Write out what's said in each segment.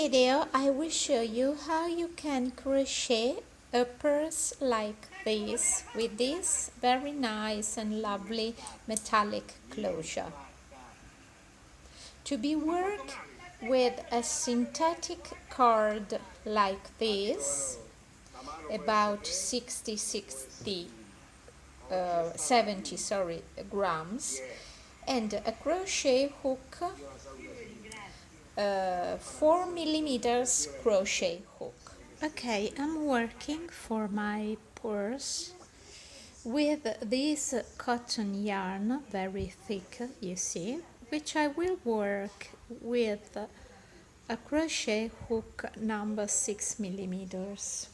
video I will show you how you can crochet a purse like this with this very nice and lovely metallic closure. To be worked with a synthetic cord like this, about 70 grams, and a crochet hook, 4 millimeters crochet hook. Okay, I'm working for my purse with this cotton yarn, very thick, you see, which I will work with a crochet hook number 6 millimeters.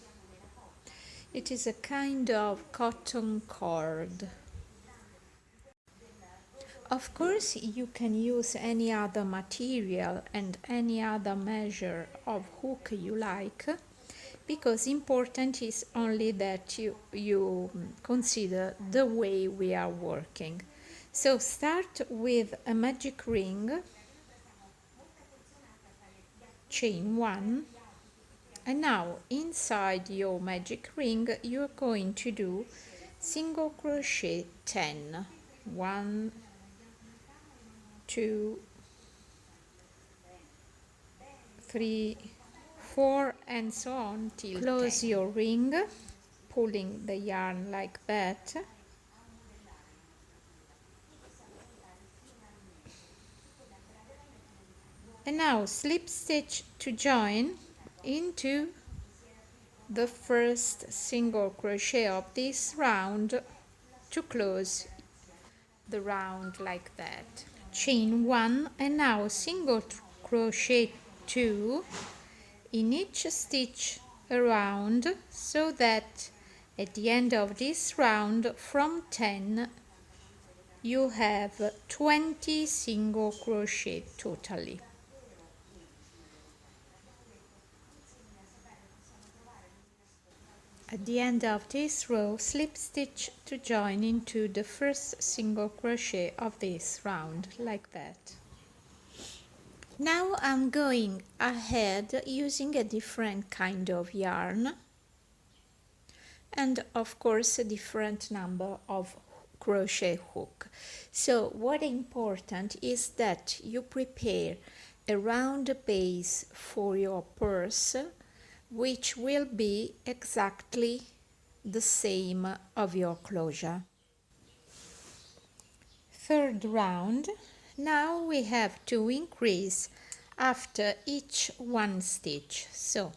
It is a kind of cotton cord. Of course, you can use any other material and any other measure of hook you like, because important is only that you consider the way we are working. So start with a magic ring, chain 1, and now inside your magic ring you're going to do single crochet 10. 1, 2, 3, 4, and so on till close 10. Your ring, pulling the yarn like that. And now slip stitch to join into the first single crochet of this round to close the round like that. Chain 1 and now single crochet 2 in each stitch around, so that at the end of this round from 10 you have 20 single crochet totally. At the end of this row, slip stitch to join into the first single crochet of this round, like that. Now I'm going ahead using a different kind of yarn and of course a different number of crochet hook. So what is important is that you prepare a round base for your purse, which will be exactly the same of your closure. Third round. Now we have to increase after each one stitch. So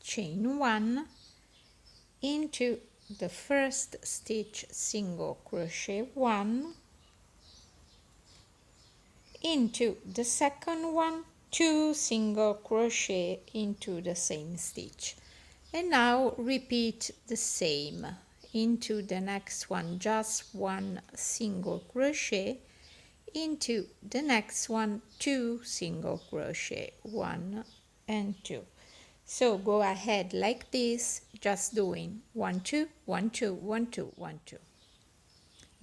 chain 1 into the first stitch, single crochet 1, into the second one, 2 single crochet into the same stitch, and now repeat the same into the next one, just 1 single crochet, into the next one, 2 single crochet, 1 and 2. So go ahead like this, just doing 1 2 1 2 1 2 1 2.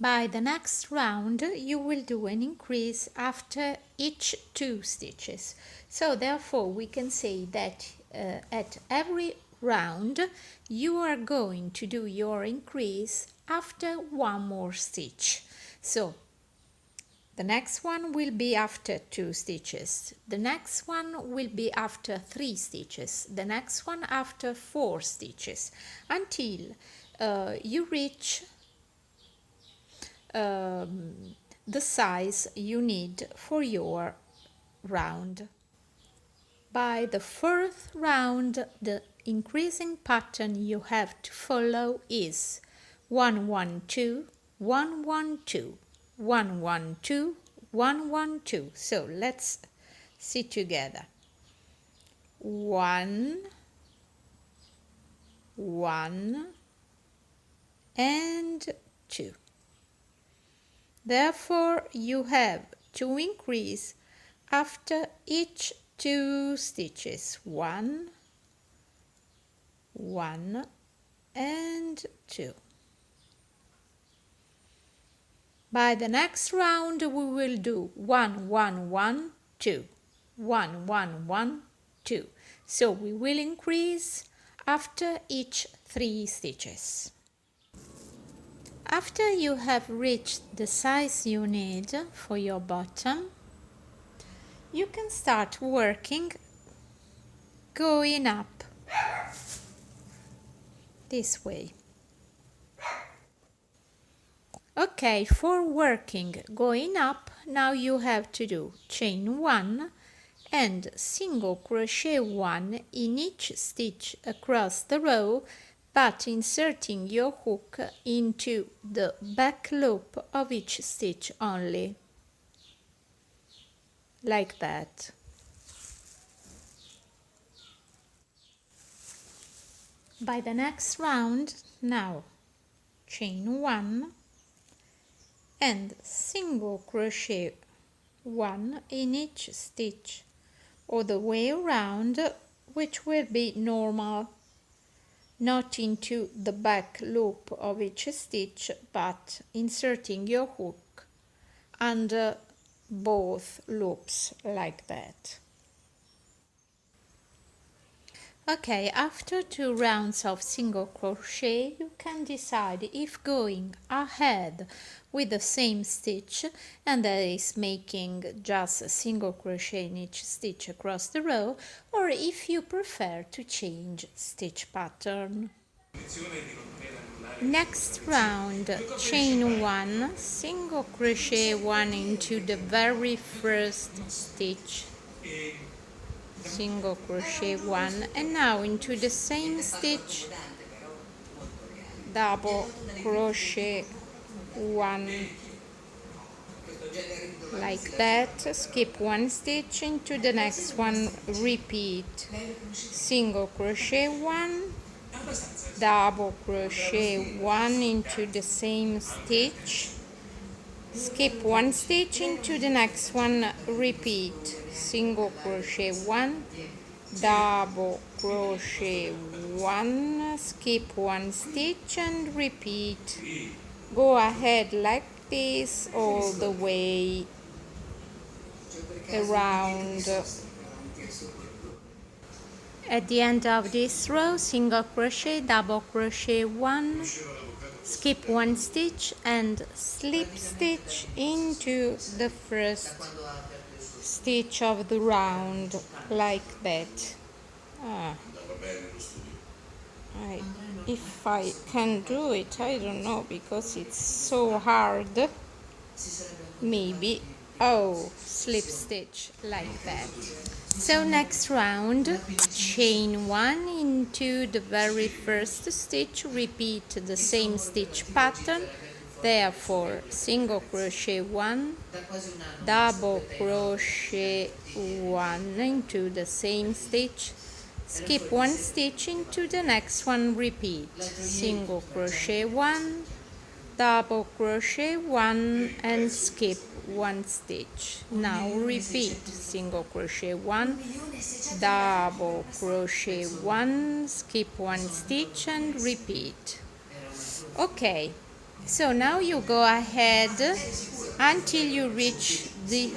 By the next round you will do an increase after each 2 stitches. So therefore we can say that at every round you are going to do your increase after 1 more stitch. So the next one will be after 2 stitches, the next one will be after 3 stitches, the next one after 4 stitches, until you reach the size you need for your round. By the 4th round, the increasing pattern you have to follow is 1 1 2 1 1 2 1 1 2 1 1 2. So let's see together. 1 1 and 2. Therefore, you have to increase after each 2 stitches, 1 1 and 2. By the next round we will do 1 1 1 2, 1 1 1 2. So we will increase after each 3 stitches. After you have reached the size you need for your bottom, you can start working going up this way. Okay, for working going up, now you have to do chain 1 and single crochet 1 in each stitch across the row, but inserting your hook into the back loop of each stitch only, like that. By the next round, now chain 1 and single crochet 1 in each stitch, or the way around, which will be normal, not into the back loop of each stitch, but inserting your hook under both loops like that. Okay, after 2 rounds of single crochet, you can decide if going ahead with the same stitch, and that is making just a single crochet in each stitch across the row, or if you prefer to change stitch pattern. Next round, chain 1, single crochet 1 into the very first stitch, single crochet 1, and now into the same stitch double crochet 1, like that, skip 1 stitch, into the next one repeat single crochet 1, double crochet 1 into the same stitch, skip 1 stitch, into the next one repeat single crochet 1, double crochet 1, skip 1 stitch and repeat. Go ahead like this all the way around. At the end of this row, single crochet, double crochet 1, skip 1 stitch and slip stitch into the first stitch of the round, like that. If I can do it, I don't know, because it's so hard. Maybe. Oh, slip stitch like that. So next round, chain 1 into the very first stitch, repeat the same stitch pattern, therefore single crochet 1, double crochet 1 into the same stitch, skip 1 stitch, into the next one repeat single crochet 1, double crochet 1 and skip 1 stitch. Now repeat single crochet 1, double crochet 1, skip 1 stitch and repeat. Okay, so now you go ahead until you reach the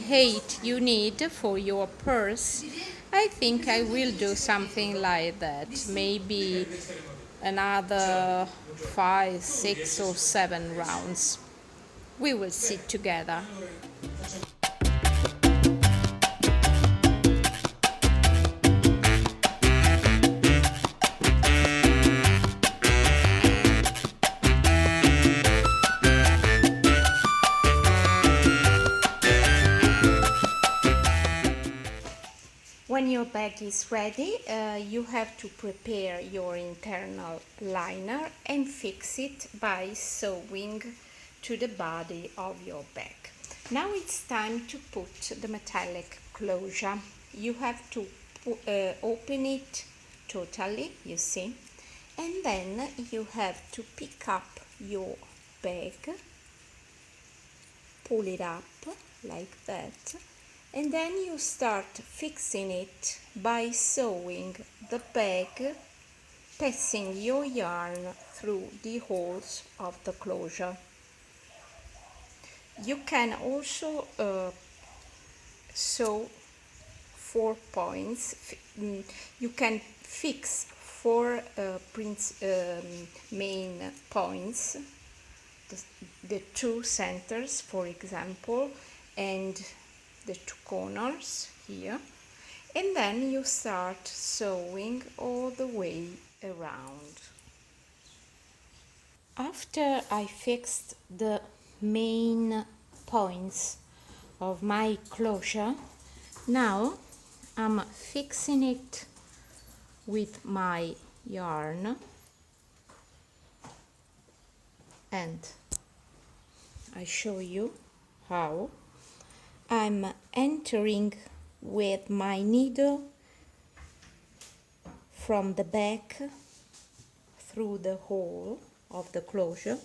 height you need for your purse. I think I will do something like that, maybe another 5, 6 or 7 rounds. We will see together. When your bag is ready, you have to prepare your internal liner and fix it by sewing to the body of your bag. Now it's time to put the metallic closure. You have to open it totally, you see, and then you have to pick up your bag, pull it up like that, and then you start fixing it by sewing the bag, passing your yarn through the holes of the closure. You can also sew 4 points. You can fix 4 main points, the 2 centers, for example, and the 2 corners here, and then you start sewing all the way around. After I fixed the main points of my closure, now I'm fixing it with my yarn, and I show you how. I'm entering with my needle from the back through the hole of the closure,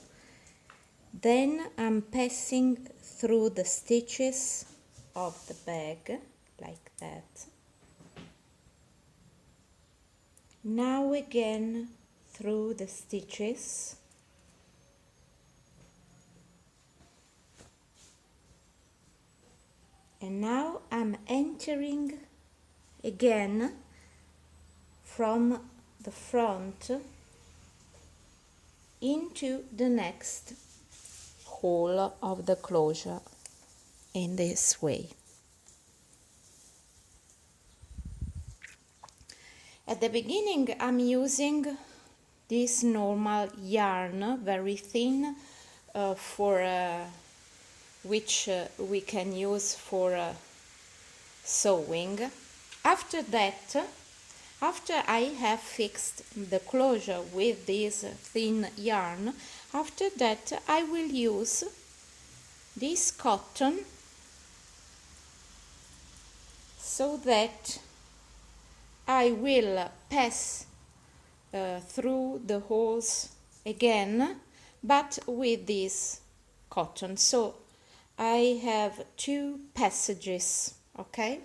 then I'm passing through the stitches of the bag like that. Now again through the stitches, and now I'm entering again from the front into the next hole of the closure in this way. At the beginning I'm using this normal yarn, very thin, which we can use for sewing. After that, after I have fixed the closure with this thin yarn, after that I will use this cotton so that I will pass through the holes again, but with this cotton. So I have 2 passages, okay?